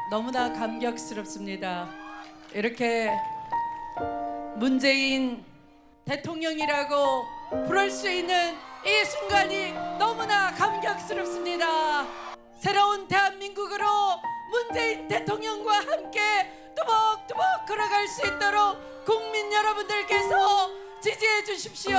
너무나 감격스럽습니다. 이렇게 문재인 대통령이라고 부를 수 있는 이 순간이 너무나 감격스럽습니다. 새로운 대한민국으로 문재인 대통령과 함께 뚜벅뚜벅 걸어갈 수 있도록 국민 여러분들께서 지지해 주십시오.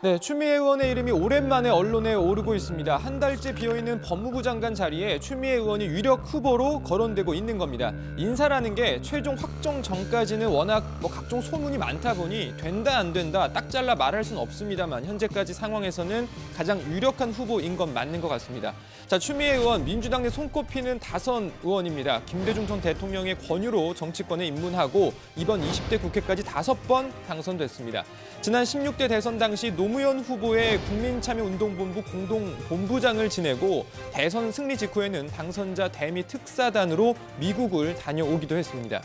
네, 추미애 의원의 이름이 오랜만에 언론에 오르고 있습니다. 한 달째 비어있는 법무부 장관 자리에 추미애 의원이 유력 후보로 거론되고 있는 겁니다. 인사라는 게 최종 확정 전까지는 워낙 각종 소문이 많다 보니 된다 안 된다 딱 잘라 말할 수는 없습니다만 현재까지 상황에서는 가장 유력한 후보인 건 맞는 것 같습니다. 자, 추미애 의원 민주당 내 손꼽히는 다선 의원입니다. 김대중 전 대통령의 권유로 정치권에 입문하고 이번 20대 국회까지 5번 당선됐습니다. 지난 16대 대선 당시 노무현 후보의 국민참여운동본부 공동본부장을 지내고 대선 승리 직후에는 당선자 대미 특사단으로 미국을 다녀오기도 했습니다.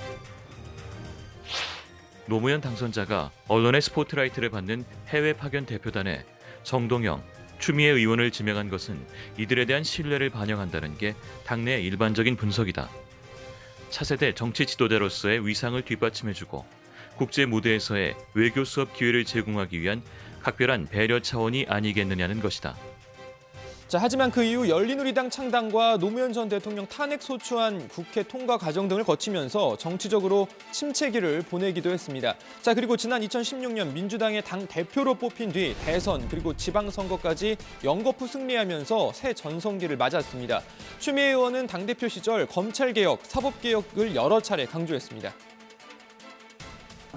노무현 당선자가 언론의 스포트라이트를 받는 해외 파견 대표단에 정동영, 추미애 의원을 지명한 것은 이들에 대한 신뢰를 반영한다는 게 당내의 일반적인 분석이다. 차세대 정치 지도자로서의 위상을 뒷받침해주고 국제 무대에서의 외교 수업 기회를 제공하기 위한 각별한 배려 차원이 아니겠느냐는 것이다. 자, 하지만 그 이후 열린우리당 창당과 노무현 전 대통령 탄핵 소추안 국회 통과 과정 등을 거치면서 정치적으로 침체기를 보내기도 했습니다. 자, 그리고 지난 2016년 민주당의 당 대표로 뽑힌 뒤 대선 그리고 지방선거까지 연거푸 승리하면서 새 전성기를 맞았습니다. 추미애 의원은 당대표 시절 검찰개혁, 사법개혁을 여러 차례 강조했습니다.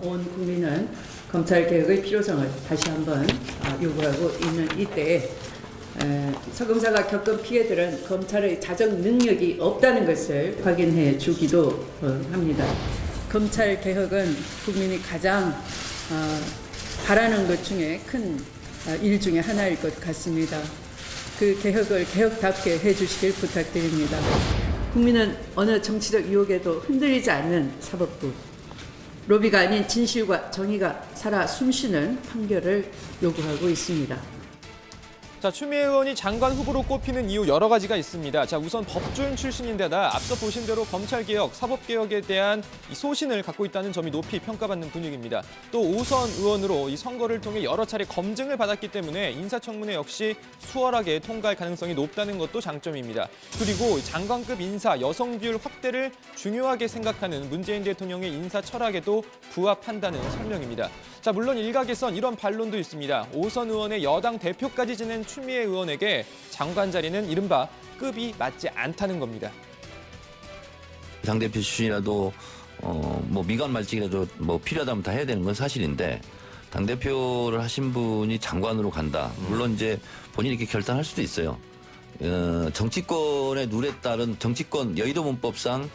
온 국민은 검찰개혁의 필요성을 다시 한번 요구하고 있는 이때에 서검사가 겪은 피해들은 검찰의 자정 능력이 없다는 것을 확인해 주기도 합니다. 검찰개혁은 국민이 가장 바라는 것 중에 큰 일 중에 하나일 것 같습니다. 그 개혁을 개혁답게 해주시길 부탁드립니다. 국민은 어느 정치적 유혹에도 흔들리지 않는 사법부, 로비가 아닌 진실과 정의가 살아 숨쉬는 판결을 요구하고 있습니다. 자, 추미애 의원이 장관 후보로 꼽히는 이유 여러 가지가 있습니다. 자, 우선 법조인 출신인데다 앞서 보신 대로 검찰개혁, 사법개혁에 대한 이 소신을 갖고 있다는 점이 높이 평가받는 분위기입니다. 또 5선 의원으로 이 선거를 통해 여러 차례 검증을 받았기 때문에 인사청문회 역시 수월하게 통과할 가능성이 높다는 것도 장점입니다. 그리고 장관급 인사, 여성 비율 확대를 중요하게 생각하는 문재인 대통령의 인사 철학에도 부합한다는 설명입니다. 자, 물론 일각에선 이런 반론도 있습니다. 5선 의원의 여당 대표까지 지낸 추미애 의원에게 장관 자리는 이른바 급이 맞지 않다는 겁니다. 당대표 출신이라도 미관 말직이라도 필요하다면 다 해야 되는 건 사실인데 당대표를 하신 분이 장관으로 간다. 물론 이제 본인이 이렇게 결단할 수도 있어요. 정치권의 룰에 따른 정치권 여의도 문법상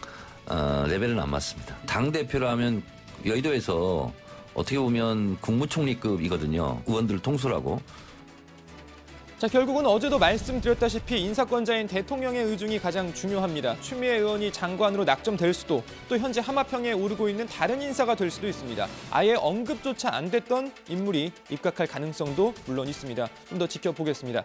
레벨은 안 맞습니다. 당대표를 하면 여의도에서 어떻게 보면 국무총리급이거든요. 의원들을 통솔하고. 자, 결국은 어제도 말씀드렸다시피 인사권자인 대통령의 의중이 가장 중요합니다. 추미애 의원이 장관으로 낙점될 수도, 또 현재 하마평에 오르고 있는 다른 인사가 될 수도 있습니다. 아예 언급조차 안 됐던 인물이 입각할 가능성도 물론 있습니다. 좀 더 지켜보겠습니다.